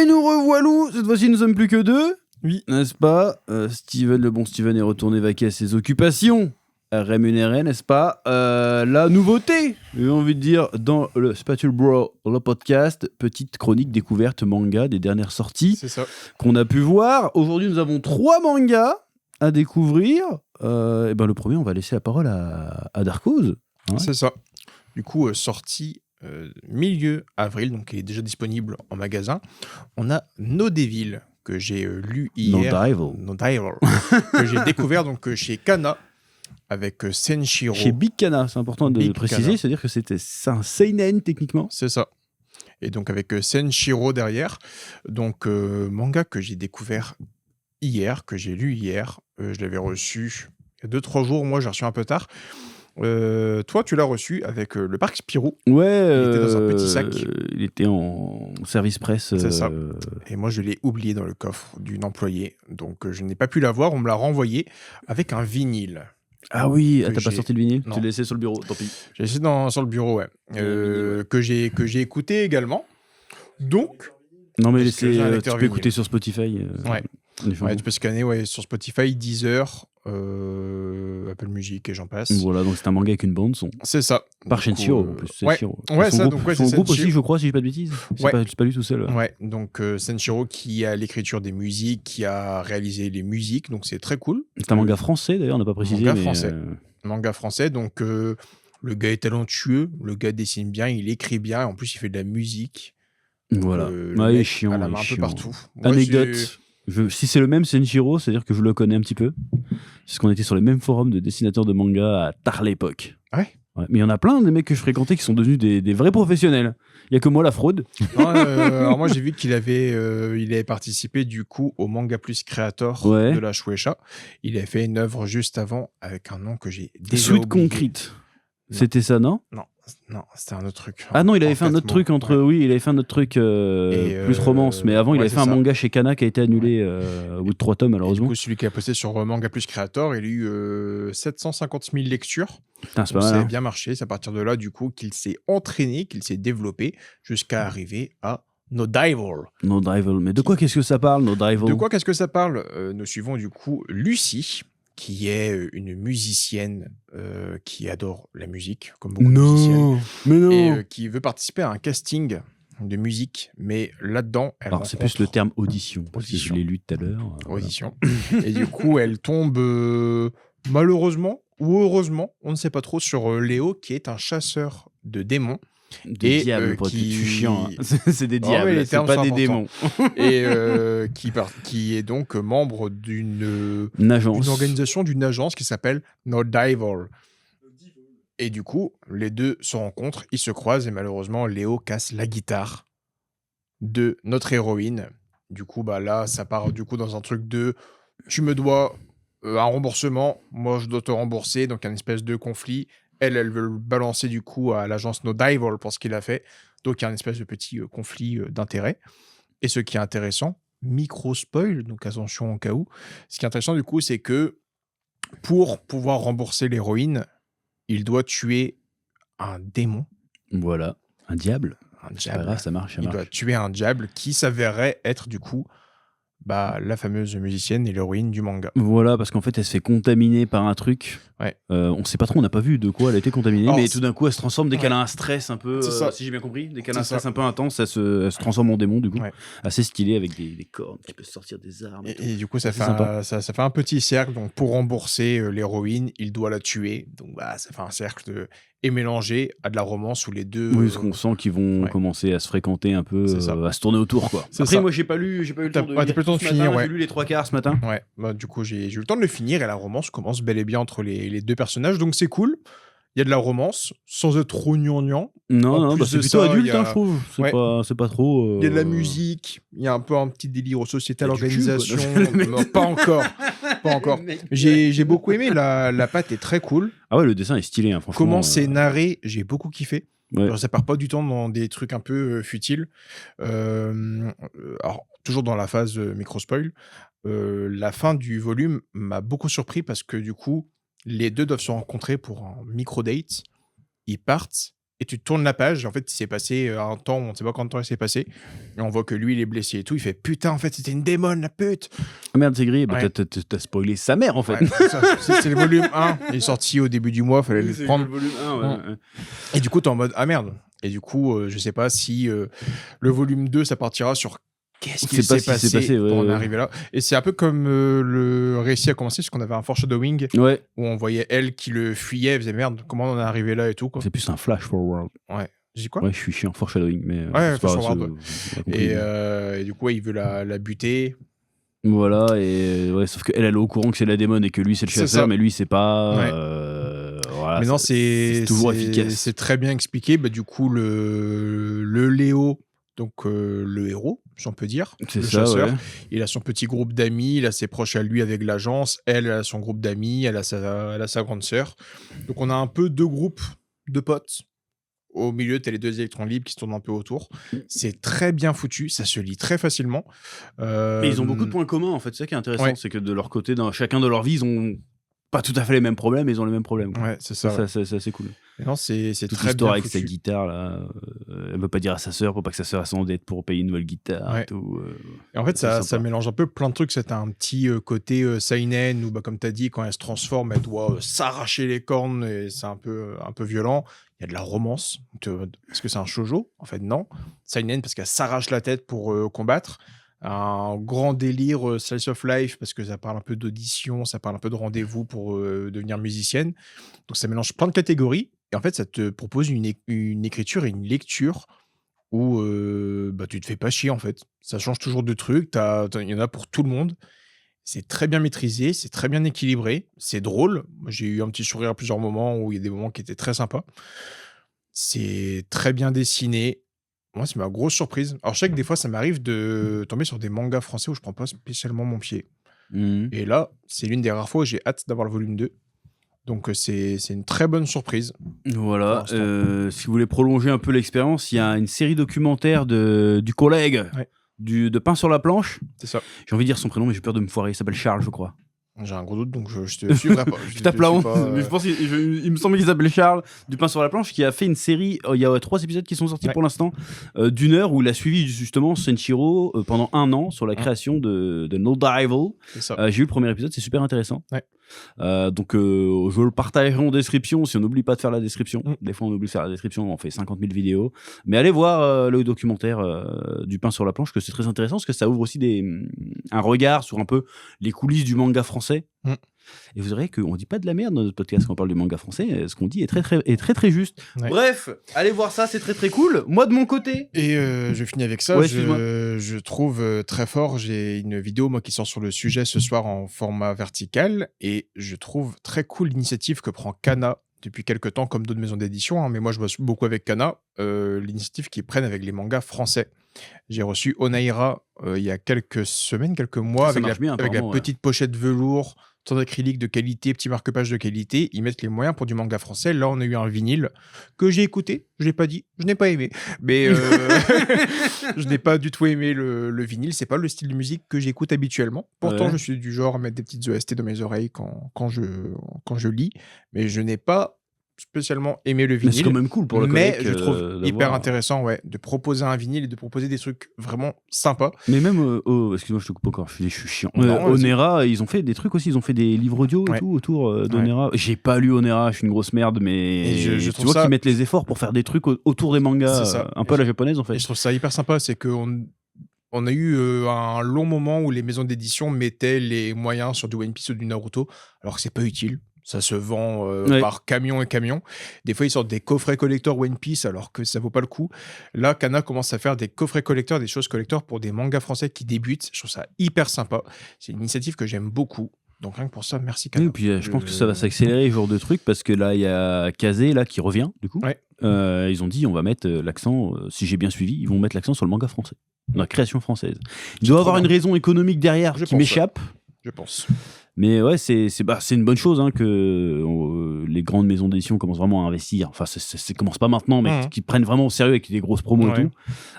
Et nous revoilà, cette fois-ci nous sommes plus que deux. Oui. N'est-ce pas Steven, le bon Steven est retourné vaquer à ses occupations rémunérées, n'est-ce pas La nouveauté, j'ai envie de dire, dans le Spatule Bro, le podcast, petite chronique découverte manga des dernières sorties C'est ça. qu'on a pu voir. Aujourd'hui, nous avons 3 mangas à découvrir. Et ben, le premier, on va laisser la parole à Darkose. Hein. C'est ça. Du coup, sorti milieu avril, donc il est déjà disponible en magasin. On a No Devil, que j'ai lu hier. No Devil. Que j'ai découvert donc, chez Kana, avec Senshiro. Chez Big Kana, c'est important de Big préciser, Kana. c'est-à-dire que c'est un seinen techniquement. C'est ça. Et donc avec Senshiro derrière. Donc manga que j'ai découvert hier, que j'ai lu hier. Je l'avais reçu il y a 2-3 jours. Moi, j'ai reçu un peu tard. Toi, tu l'as reçu avec le Parc Spirou. Ouais, il était dans un petit sac. Il était en service presse. C'est ça. Et moi, je l'ai oublié dans le coffre d'une employée. Donc, je n'ai pas pu l'avoir. On me l'a renvoyé avec un vinyle. Ah oui, Que t'as pas j'ai- sorti le vinyle. Non. Tu l'as laissé sur le bureau, tant pis. J'ai laissé sur le bureau, ouais. Que j'ai écouté également. Donc, Non mais Est-ce que j'ai un tu lecteur peux vinyle écouter sur Spotify. Ouais. en effet. tu peux scanner sur Spotify, Deezer, Apple Music et j'en passe. Voilà, donc c'est un manga avec une bande son. C'est ça. Par Du coup, Shenshiro, en plus. ouais. Senshiro. Ouais, Son ça, groupe, donc, ouais, son c'est groupe Senshiro. aussi, je crois, si je dis pas de bêtises. Ouais. C'est pas lui tout seul. Ouais, donc Senshiro qui a l'écriture des musiques, qui a réalisé les musiques, donc c'est très cool. C'est un manga français d'ailleurs, on n'a pas précisé. Manga mais, français. Manga français, donc le gars est talentueux, le gars dessine bien, il écrit bien, en plus il fait de la musique. Donc, Voilà. le Ouais, il est mec chiant. à la il est main un peu chiant. partout. Moi, Anecdote. Si c'est le même Senshiro, c'est-à-dire que je le connais un petit peu. Parce qu'on était sur les mêmes forums de dessinateurs de manga à tard l'époque. Ouais. Ouais. Mais il y en a plein des mecs que je fréquentais qui sont devenus des vrais professionnels. Il y a que moi la fraude. Non, alors moi j'ai vu qu'il avait participé du coup au Manga Plus Creator Ouais. de la Shueisha. Il avait fait une œuvre juste avant avec un nom que j'ai déjà Sweet oublié. Concrete. Non. C'était ça, non? Non, c'était un autre truc. Ah non, il avait En fait un autre 4 truc mots. entre. Ouais. Oui, il avait fait un autre truc plus romance. Mais avant, il ouais, avait c'est fait un ça. manga chez Kana qui a été annulé au bout de 3 tomes, Et du malheureusement. coup, celui qui a posté sur Manga Plus Creator, il a eu 750 000 lectures. Putain, c'est Donc, pas ça mal. a Hein. bien marché. C'est à partir de là, du coup, qu'il s'est entraîné, qu'il s'est développé jusqu'à arriver à No Devil. No Drival. Mais de quoi qu'est-ce que ça parle, No Drival? De quoi qu'est-ce que ça parle Nous suivons du coup Lucie, qui est une musicienne qui adore la musique, comme beaucoup de musiciennes, Non, mais non. et qui veut participer à un casting de musique, mais là-dedans, elle Alors, c'est plus le terme audition, parce que je Audition. l'ai lu tout à l'heure. Voilà. audition. Et du coup, elle tombe malheureusement ou heureusement, on ne sait pas trop, sur Léo, qui est un chasseur de démons. Des Et, diables, pour être qui- plus chiant. Hein. C'est des Non, mais diables, les c'est termes pas sont des importants. démons. Et qui est donc membre d'une Une agence. une organisation, d'une agence qui s'appelle No Devil. Et du coup, les deux se rencontrent, ils se croisent et malheureusement, Léo casse la guitare de notre héroïne. Du coup, bah là, ça part du coup dans un truc de tu me dois un remboursement, moi je dois te rembourser, donc un espèce de conflit. Elle veut le balancer du coup à l'agence No Devil pour ce qu'il a fait. Donc il y a un espèce de petit conflit d'intérêts. Et ce qui est intéressant, micro spoil, donc attention au cas où, ce qui est intéressant du coup, c'est que pour pouvoir rembourser l'héroïne, il doit tuer un démon, Voilà. Un diable. un C'est pas diable. grave, ça marche, ça Il marche. doit tuer un diable qui s'avérerait être du coup la fameuse musicienne et l'héroïne du manga. Voilà, parce qu'en fait, elle se fait contaminer par un truc. Ouais. On sait pas trop, on n'a pas vu de quoi elle a été contaminée, Alors, mais c'est- tout d'un coup, elle se transforme dès Ouais. qu'elle a un stress un peu. C'est ça. Si j'ai bien compris, dès qu'elle a un C'est stress ça. un peu intense, elle se transforme en démon, du coup. Ouais. Assez stylé avec des cornes qui peuvent sortir des armes. et tout. Et du coup, ça C'est fait, sympa. ça fait un petit cercle. Donc, pour rembourser l'héroïne, il doit la tuer. Donc, ça fait un cercle et mélangé à de la romance où les deux. Oui, parce qu'on sent qu'ils vont ouais. commencer à se fréquenter un peu, C'est ça. à se tourner autour, quoi. C'est Après, ça. moi, j'ai pas eu le T'as temps de pas lire eu le temps de tout ce matin, finir, là, ouais. J'ai lu les 3 quarts ce matin. Ouais, du coup, j'ai eu le temps de le finir et la romance commence bel et bien entre les deux personnages. Donc, c'est cool. Il y a de la romance sans être trop gnangnan. Non, En non, plus bah, de c'est plutôt ça, adulte, il y a- hein, je trouve. C'est Ouais. pas trop. Il y a de la musique, il y a un peu un petit délire sociétal, Il y a du cul, quoi. organisation. Le mec- Non, pas encore. Pas encore. Le mec- J'ai beaucoup aimé. La patte est très cool. Ah ouais, le dessin est stylé, hein, franchement. Comment c'est narré, j'ai beaucoup kiffé. Ouais. Genre, ça part pas du temps dans des trucs un peu futiles. Alors, toujours dans la phase micro-spoil, la fin du volume m'a beaucoup surpris parce que du coup, les deux doivent se rencontrer pour un micro-date. Ils partent et tu tournes la page. Et en fait, il s'est passé un temps, on ne sait pas combien de temps il s'est passé. Et on voit que lui, il est blessé et tout. Il fait putain, en fait, c'était une démone, la pute. Ah merde, c'est gris. Bah, Ouais. t'as spoilé sa mère, en fait. Ouais, c'est le volume 1. Il est sorti au début du mois, fallait le prendre. Le volume 1, ouais. Et du coup, t'es en mode ah merde. Et du coup, je sais pas si le volume 2, ça partira sur qu'est-ce qui s'est passé pour en arriver là. Et c'est un peu comme le récit a commencé, parce qu'on avait un foreshadowing Ouais. où on voyait elle qui le fuyait, elle faisait merde, comment on en est arrivé là et tout, quoi. C'est plus un flash forward. Ouais. J'ai dit quoi? Ouais, je suis chiant, foreshadowing, mais. Ouais, c'est pas flash grave, forward, c'est- on a compris. Et du coup, ouais, il veut la buter. Voilà, et ouais, sauf qu'elle est au courant que c'est la démone et que lui c'est le C'est chasseur, ça. mais lui c'est pas. Ouais. Voilà, Mais non, c'est toujours efficace. C'est très bien expliqué. Bah, du coup, le Léo, donc le héros, si on peut dire, C'est le ça, chasseur, ouais. il a son petit groupe d'amis, il a ses proches à lui avec l'agence, elle a son groupe d'amis, elle a sa grande sœur. Donc on a un peu deux groupes de potes. Au milieu, tu as les deux électrons libres qui se tournent un peu autour. C'est très bien foutu, ça se lit très facilement. Mais ils ont beaucoup de points communs en fait, c'est ça qui est intéressant, Ouais. c'est que de leur côté, dans chacun de leur vie, ils ont pas tout à fait les mêmes problèmes, mais ils ont les mêmes problèmes. Quoi. Ouais, c'est ça. Ça, c'est assez cool. Et non, c'est Toute très l'histoire bien avec sa foutu. guitare là, elle veut pas dire à sa sœur pour pas que sa sœur s'endette pour payer une nouvelle guitare. Ouais. Et tout, Et en fait, c'est ça sympa. mélange un peu plein de trucs. C'est un petit côté seinen où, bah, comme tu as dit, quand elle se transforme, elle doit s'arracher les cornes et c'est un peu violent. Il y a de la romance. Est-ce que c'est un shoujo? En fait, non. Seinen parce qu'elle s'arrache la tête pour combattre. Un grand délire slice of life parce que ça parle un peu d'audition, ça parle un peu de rendez-vous pour devenir musicienne. Donc ça mélange plein de catégories. Et en fait, ça te propose une écriture et une lecture où bah, tu te fais pas chier en fait. Ça change toujours de trucs, il y en a pour tout le monde. C'est très bien maîtrisé, c'est très bien équilibré, c'est drôle. Moi, j'ai eu un petit sourire à plusieurs moments où il y a des moments qui étaient très sympas. C'est très bien dessiné. Moi, c'est ma grosse surprise. Alors, je sais que des fois, ça m'arrive de tomber sur des mangas français où je prends pas spécialement mon pied. Mhm. Et là, c'est l'une des rares fois où j'ai hâte d'avoir le volume 2. Donc, c'est une très bonne surprise. Voilà, Pour l'instant. si vous voulez prolonger un peu l'expérience, il y a une série documentaire du collègue Ouais. de Pain sur la planche. C'est ça. J'ai envie de dire son prénom, mais j'ai peur de me foirer. Il s'appelle Charles, je crois. J'ai un gros doute, donc je te suivrai pas. Je tape la honte, suis pas, mais je pense il me semble qu'il s'appelle Charles du Pain sur la planche, qui a fait une série. Il y a 3 épisodes qui sont sortis Ouais. pour l'instant, d'une heure, où il a suivi justement Senshiro pendant 1 an sur la Ouais. création de No Rival. C'est ça. J'ai vu le premier épisode, c'est super intéressant. Ouais. Donc je le partagerai en description si on n'oublie pas de faire la description. Mm. Des fois on oublie de faire la description, on fait 50 000 vidéos. Mais allez voir le documentaire du Pain sur la planche, que c'est très intéressant parce que ça ouvre aussi un regard sur un peu les coulisses du manga français. Mm. Et vous verrez qu'on dit pas de la merde dans notre podcast quand on parle du manga français. Ce qu'on dit est très juste. Ouais. Bref, allez voir ça, c'est très très cool. Moi de mon côté. Et je finis avec ça. Ouais, excuse-moi. Je trouve très fort. J'ai une vidéo moi qui sort sur le sujet ce soir en format vertical et je trouve très cool l'initiative que prend Kana depuis quelques temps, comme d'autres maisons d'édition. Hein, mais moi, je bosse beaucoup avec Kana. L'initiative qu'ils prennent avec les mangas français. J'ai reçu Onaira il y a quelques semaines, quelques mois, Ça avec marche bien, avec la apparemment, ouais. petite pochette velours, temps d'acrylique de qualité, petit marque-page de qualité. Ils mettent les moyens pour du manga français. Là, on a eu un vinyle que j'ai écouté. Je l'ai pas dit. Je n'ai pas aimé. Mais je n'ai pas du tout aimé le vinyle. C'est pas le style de musique que j'écoute habituellement. Pourtant, Ouais. je suis du genre à mettre des petites OST dans mes oreilles quand je lis. Mais je n'ai pas spécialement aimé le Mais c'est vinyle. quand même cool pour le Mais collègue, je trouve d'avoir- hyper intéressant de proposer un vinyle et de proposer des trucs vraiment sympas. Mais même, excuse-moi, je te coupe encore, je suis chiant. Non, vas-y. Onera, ils ont fait des trucs aussi, ils ont fait des livres audio et Ouais. tout autour d'Onera. J'ai pas lu Onera, je suis une grosse merde, mais Et je tu trouve vois ça- qu'ils mettent les efforts pour faire des trucs autour des mangas, C'est ça. un peu à la japonaise en fait. Et je trouve ça hyper sympa, c'est qu'on a eu un long moment où les maisons d'édition mettaient les moyens sur du One Piece ou du Naruto, alors que c'est pas utile. Ça se vend Ouais. par camion et camion. Des fois, ils sortent des coffrets collector One Piece alors que ça vaut pas le coup. Là, Kana commence à faire des coffrets collector, des choses collector pour des mangas français qui débutent. Je trouve ça hyper sympa. C'est une initiative que j'aime beaucoup. Donc rien que pour ça, merci Kana. Oui, et puis je pense que ça va s'accélérer ce genre de trucs parce que là il y a Kazé là qui revient du coup. Ouais. Ils ont dit on va mettre l'accent, si j'ai bien suivi, ils vont mettre l'accent sur le manga français, dans la création française. Il doit y avoir trop une bien. raison économique derrière Je qui pense, m'échappe. Je pense. Mais ouais, c'est une bonne chose hein, que les grandes maisons d'édition commencent vraiment à investir. Enfin, ça commence pas maintenant, mais Mhm. qui prennent vraiment au sérieux avec des grosses promos Ouais. et tout.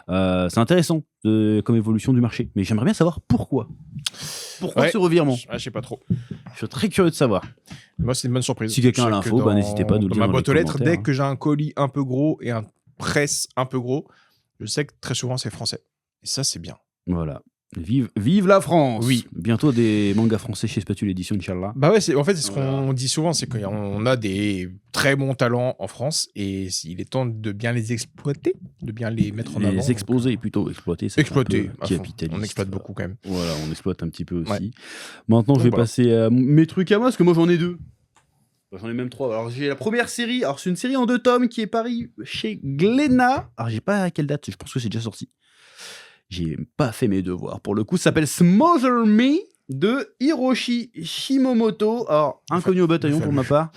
C'est intéressant comme évolution du marché. Mais j'aimerais bien savoir pourquoi. Pourquoi ce revirement? Je sais pas trop. Je suis très curieux de savoir. Moi, c'est une bonne surprise. Si quelqu'un a l'info, n'hésitez pas à nous le Dans dire ma dans boîte aux les lettres, dès commentaires. que j'ai un colis un peu gros et un presse un peu gros, je sais que très souvent, c'est français. Et ça, c'est bien. Voilà. Vive la France. Oui. Bientôt des mangas français chez Spatule Édition, Inch'Allah. Bah ouais, en fait, c'est ce Voilà. qu'on dit souvent, c'est qu'on a des très bons talents en France et il est temps de bien les exploiter, de bien les mettre en avant. Les exposer, plutôt exploiter. Ça fait Exploiter, un peu à fond. capitaliste. On exploite beaucoup quand même. Voilà, on exploite un petit peu aussi. Ouais. Maintenant, je vais voilà. passer à mes trucs à moi, parce que moi j'en ai 2. J'en ai même 3. Alors j'ai la première série, alors c'est une série en 2 tomes qui est paru chez Glénat. Alors j'ai pas à quelle date, je pense que c'est déjà sorti. J'ai pas fait mes devoirs. Pour le coup, ça s'appelle Smother Me de Hiroshi Shimomoto. Alors, inconnu au bataillon pour ma part.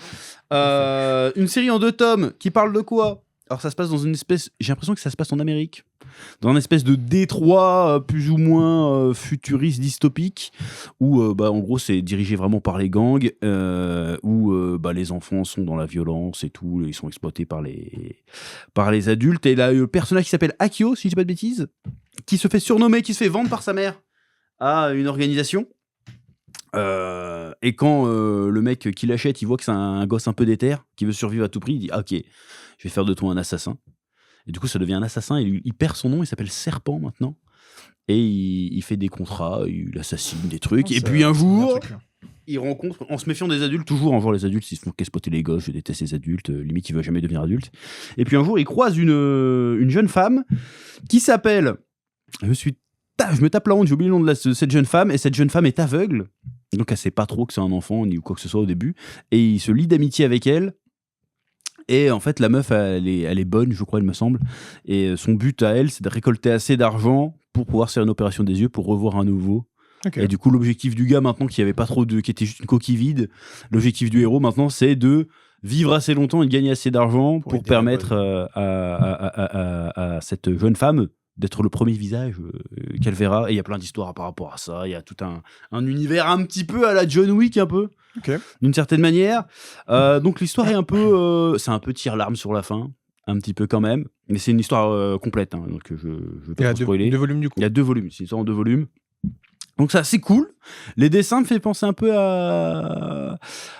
Une série en 2 tomes qui parle de quoi? Alors ça se passe dans une espèce... J'ai l'impression que ça se passe en Amérique. Dans une espèce de détroit plus ou moins futuriste, dystopique, où en gros c'est dirigé vraiment par les gangs, où les enfants sont dans la violence et tout, ils sont exploités par les adultes. Et là, le personnage qui s'appelle Akio, si je dis pas de bêtises, qui se fait surnommer, qui se fait vendre par sa mère à une organisation. Et quand le mec qui l'achète, il voit que c'est un gosse un peu déter, qui veut survivre à tout prix, il dit ah, ok, je vais faire de toi un assassin. Et du coup, ça devient un assassin. Il perd son nom, il s'appelle Serpent maintenant. Et il fait des contrats, il assassine des trucs. Et puis un jour, il rencontre, en se méfiant des adultes, toujours en jouant les adultes, ils se font qu'exploiter les gosses, je déteste les adultes, limite il veut jamais devenir adulte. Et puis un jour, il croise une jeune femme qui s'appelle. Je me tape la honte, j'ai oublié le nom de cette jeune femme, et cette jeune femme est aveugle. Donc elle sait pas trop que c'est un enfant ni quoi que ce soit au début. Et il se lie d'amitié avec elle. Et en fait, la meuf, elle est bonne, je crois, il me semble. Et son but à elle, c'est de récolter assez d'argent pour pouvoir faire une opération des yeux, pour revoir un nouveau. Okay. Et du coup, l'objectif du gars, maintenant, qui était juste une coquille vide, l'objectif du héros, maintenant, c'est de vivre assez longtemps et de gagner assez d'argent pour permettre à cette jeune femme d'être le premier visage qu'elle verra. Et il y a plein d'histoires par rapport à ça. Il y a tout un univers un petit peu à la John Wick, un peu. Okay. D'une certaine manière. Donc l'histoire est un peu... c'est un peu tire-larme sur la fin. Un petit peu quand même. Mais c'est une histoire complète. Hein, donc je vais pas trop spoiler. Il y a 2 volumes du coup. Il y a 2 volumes. C'est une histoire en 2 volumes. Donc ça, c'est cool. Les dessins me fait penser un peu à...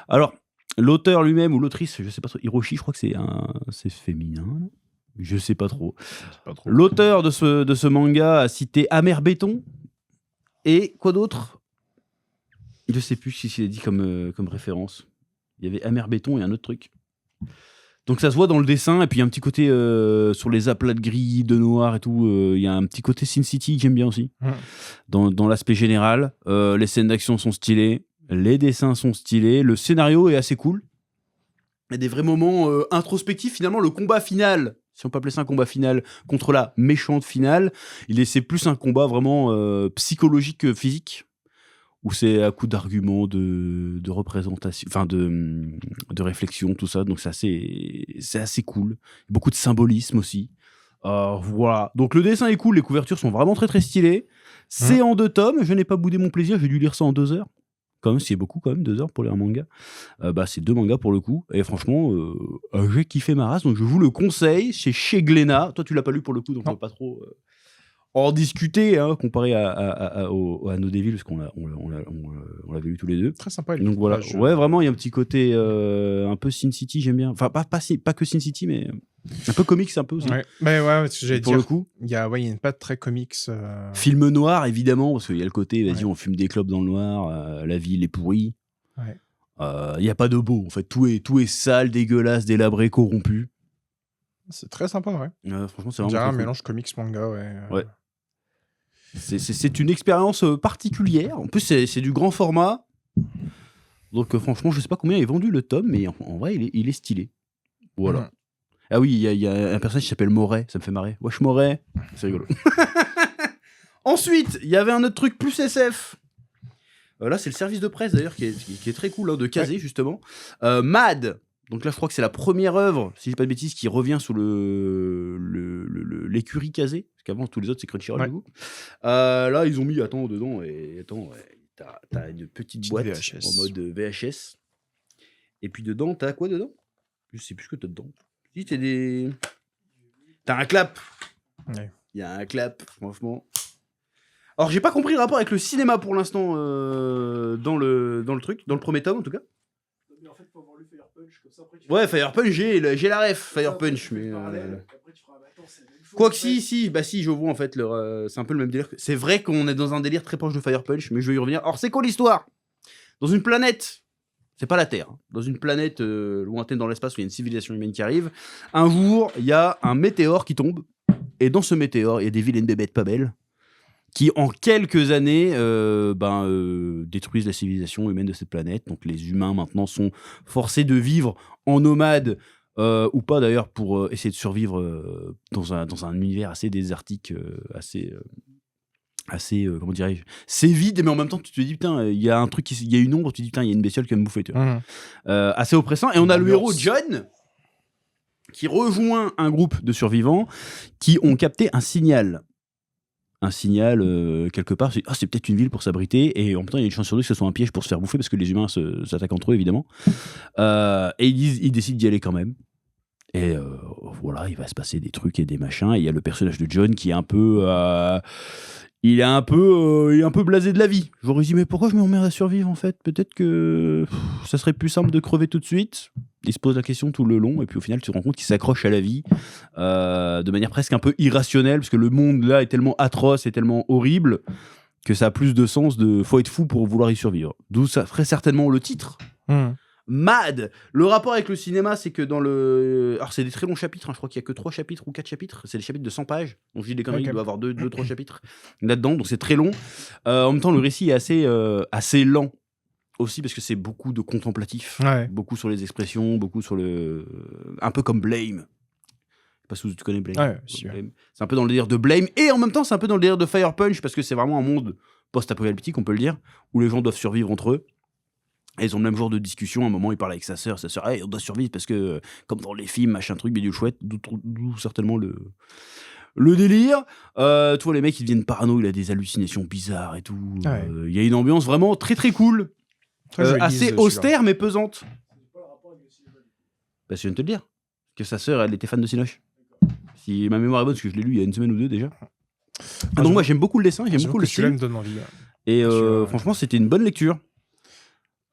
Alors, l'auteur lui-même ou l'autrice, je sais pas trop, Hiroshi, je crois que c'est féminin. Je sais pas trop. L'auteur de ce manga a cité Amer Béton. Et quoi d'autre? Je sais plus si c'est dit comme référence. Il y avait Amer Béton et un autre truc. Donc ça se voit dans le dessin, et puis il y a un petit côté sur les aplats de gris, de noir et tout. Il y a un petit côté Sin City que j'aime bien aussi. Dans l'aspect général. Les scènes d'action sont stylées. Les dessins sont stylés. Le scénario est assez cool. Il y a des vrais moments introspectifs. Finalement, le combat final, si on peut appeler ça un combat final, contre la méchante finale, c'est plus un combat vraiment psychologique que physique. Où c'est à coup d'arguments, de représentation, enfin de réflexion, tout ça. Donc c'est assez cool. Beaucoup de symbolisme aussi. Voilà. Donc le dessin est cool, les couvertures sont vraiment très très stylées. C'est en 2 tomes, je n'ai pas boudé mon plaisir, j'ai dû lire ça en 2 heures. Quand même, c'est beaucoup quand même, 2 heures pour lire un manga. C'est 2 mangas pour le coup. Et franchement, j'ai kiffé ma race, donc je vous le conseille. C'est chez Glénat. Toi, tu l'as pas lu pour le coup, donc on ne peut pas trop... en discuter, hein, comparé à No Devil, parce qu'on l'avait lu tous les deux. Très sympa. Donc voilà, ouais, vraiment, il y a un petit côté un peu Sin City, j'aime bien. Enfin, pas que Sin City, mais un peu comics, un peu aussi. Ouais, mais ouais, ce que j'allais dire. Pour le coup, il y a une patte très comics. Film noir, évidemment, parce qu'il y a le côté, vas-y, on fume des clopes dans le noir, la ville est pourrie. Ouais. Il n'y a pas de beau, en fait, tout est sale, dégueulasse, délabré, corrompu. C'est très sympa, ouais. Franchement, c'est on vraiment dirait un cool. mélange comics-manga, ouais. Ouais. C'est une expérience particulière. En plus, c'est du grand format. Donc, franchement, je sais pas combien est vendu le tome, mais en vrai, il est stylé. Voilà. Ah oui, il y a un personnage qui s'appelle Moret, ça me fait marrer. Wesh Moret, c'est rigolo. Ensuite, il y avait un autre truc plus SF. Là, c'est le service de presse d'ailleurs qui est très cool, hein, de Kazé, justement. Mad. Donc là, je crois que c'est la première œuvre, si je dis pas de bêtises, qui revient sous l'écurie Kazé. Parce qu'avant, tous les autres, c'est Crunchyroll, du coup. Là, ils ont mis, dedans, t'as une petite boîte VHS. en mode VHS. Et puis dedans, t'as quoi dedans? Je sais plus ce que t'as dedans. Si, t'as un clap. Il y a un clap, franchement. Alors, j'ai pas compris le rapport avec le cinéma pour l'instant dans le truc, dans le premier tome en tout cas. Mais en fait, faut avoir lu Fire Punch, comme ça après tu Ouais, Fire Punch, j'ai la ref, Fire Punch, mais. Après tu feras, attends, c'est la même chose. Quoi que si, je vois en fait, c'est un peu le même délire. C'est vrai qu'on est dans un délire très proche de Fire Punch, mais je vais y revenir. Alors, c'est quoi l'histoire? Dans une planète, c'est pas la Terre, hein. Dans une planète lointaine dans l'espace où il y a une civilisation humaine qui arrive, un jour, il y a un météore qui tombe, et dans ce météore, il y a des vilaines bébêtes pas belles qui, en quelques années, détruisent la civilisation humaine de cette planète. Donc, les humains, maintenant, sont forcés de vivre en nomade, ou pas d'ailleurs, pour essayer de survivre dans un univers assez désertique, assez comment dirais-je, c'est vide, mais en même temps tu te dis putain, il y a un truc, il y a une ombre, tu te dis putain, il y a une bestiole qui va me bouffer, tu vois. Assez oppressant. Et on a le héros John qui rejoint un groupe de survivants qui ont capté un signal quelque part. C'est peut-être une ville pour s'abriter, et en même temps il y a une chance sur deux que ce soit un piège pour se faire bouffer parce que les humains s'attaquent entre eux évidemment, et ils décident d'y aller quand même. Et voilà, il va se passer des trucs et des machins. Et il y a le personnage de John qui est un peu. Il est un peu blasé de la vie. Je vous mais pourquoi je m'emmerde à survivre en fait? Peut-être que ça serait plus simple de crever tout de suite. Il se pose la question tout le long, et puis au final, tu te rends compte qu'il s'accroche à la vie de manière presque un peu irrationnelle, parce que le monde là est tellement atroce et tellement horrible que ça a plus de sens de faut être fou pour vouloir y survivre. D'où ça ferait certainement le titre. Mad. Le rapport avec le cinéma, c'est que dans le... Alors, c'est des très longs chapitres, hein. Je crois qu'il y a que 3 chapitres ou 4 chapitres. C'est des chapitres de 100 pages. Donc, je dis des conneries, il doit y avoir 2-3 chapitres là-dedans. Donc, c'est très long. En même temps, le récit est assez lent aussi, parce que c'est beaucoup de contemplatif. Ouais. Beaucoup sur les expressions, beaucoup sur le... Un peu comme Blame. Je sais pas si tu connais Blame. Ouais, sûr. Blame. C'est un peu dans le délire de Blame. Et en même temps, c'est un peu dans le délire de Fire Punch, parce que c'est vraiment un monde post-apocalyptique, on peut le dire, où les gens doivent survivre entre eux. Et ils ont le même genre de discussion. À un moment, il parle avec sa sœur, hey, on doit survivre parce que, comme dans les films, machin truc, bidule chouette, d'où certainement le délire. Tu vois, les mecs, ils deviennent parano, il a des hallucinations bizarres et tout. Il y a une ambiance vraiment très très cool. Assez austère, mais pesante. Bah, je viens de te le dire. Que sa sœur, elle était fan de Cinoche. Si ma mémoire est bonne, parce que je l'ai lu il y a une semaine ou deux déjà. Donc, moi, j'aime beaucoup le dessin, j'aime beaucoup le style. Me donne envie. Et franchement, c'était une bonne lecture.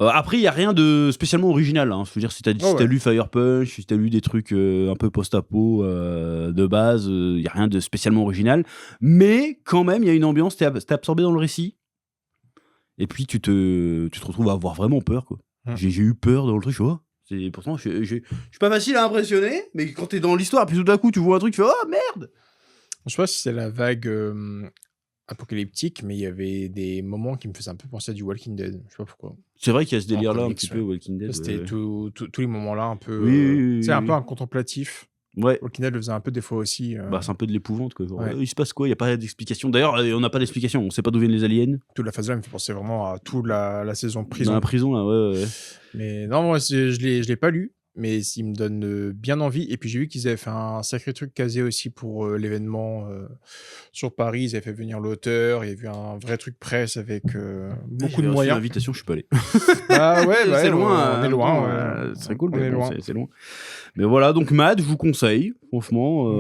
Après, il n'y a rien de spécialement original, hein. Je veux dire, si t'as lu Fire Punch, si t'as lu des trucs un peu post-apo de base, il n'y a rien de spécialement original. Mais quand même, il y a une ambiance, t'es absorbé dans le récit. Et puis, tu te retrouves à avoir vraiment peur, quoi. J'ai eu peur dans le truc, pourtant, je suis pas facile à impressionner, mais quand t'es dans l'histoire, puis tout d'un coup, tu vois un truc, tu fais oh merde! Je sais pas si c'est la vague apocalyptique, mais il y avait des moments qui me faisaient un peu penser à du Walking Dead. Je sais pas pourquoi. C'est vrai qu'il y a ce délire-là un petit peu, Walking Dead. C'était tous les moments-là un peu. Oui, c'est un peu un contemplatif. Ouais. Walking Dead le faisait un peu des fois aussi. C'est un peu de l'épouvante, quoi. Il se passe quoi? Il n'y a pas d'explication. D'ailleurs, on n'a pas d'explication. On sait pas d'où viennent les aliens. Toute la phase-là me fait penser vraiment à toute la saison prison. Dans la prison, là, ouais. Mais non, moi, je l'ai pas lu. Mais il me donne bien envie. Et puis j'ai vu qu'ils avaient fait un sacré truc casé aussi pour l'événement sur Paris. Ils avaient fait venir l'auteur. Il y a eu un vrai truc presse avec beaucoup de moyens. L'invitation, je suis pas allé. Ah ouais, c'est loin. On est loin. C'est cool, on mais est bon, loin. c'est loin. Mais voilà, donc Mad, je vous conseille. Franchement,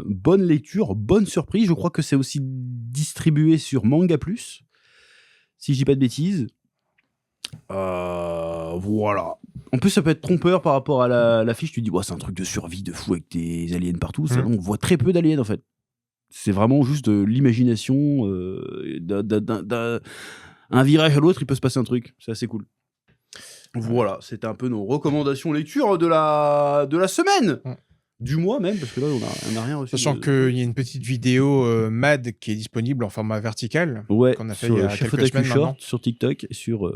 bonne lecture, bonne surprise. Je crois que c'est aussi distribué sur Manga Plus, si je dis pas de bêtises. Voilà. En plus, ça peut être trompeur par rapport à la fiche. Tu dis, c'est un truc de survie de fou avec des aliens partout. On voit très peu d'aliens en fait. C'est vraiment juste de l'imagination. Un virage à l'autre, il peut se passer un truc. C'est assez cool. Voilà, c'était un peu nos recommandations lecture de la semaine. Du mois même, parce que là, on n'a rien reçu. Sachant qu'il y a une petite vidéo Mad qui est disponible en format vertical. Ouais, qu'on a fait il y a quelques semaines maintenant. Sur TikTok, sur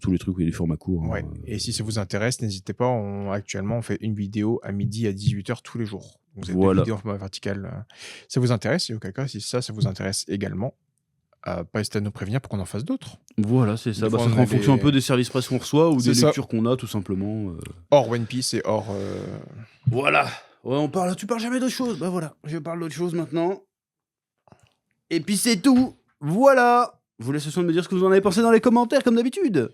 tous les trucs où il y a des formats courts. Ouais. Et si ça vous intéresse, n'hésitez pas. Actuellement, on fait une vidéo à midi à 18h tous les jours. Vous avez des vidéos en format vertical. Ça vous intéresse? Et auquel cas, si ça vous intéresse également, pas hésiter à nous prévenir pour qu'on en fasse d'autres. Voilà, c'est ça. Ça sera en fonction un peu des services presse qu'on reçoit ou des lectures qu'on a, tout simplement. Hors One Piece et hors... Voilà. Ouais, tu parles jamais d'autre chose. Bah voilà, je parle d'autre chose maintenant. Et puis c'est tout. Voilà. Je vous laisse le soin de me dire ce que vous en avez pensé dans les commentaires, comme d'habitude.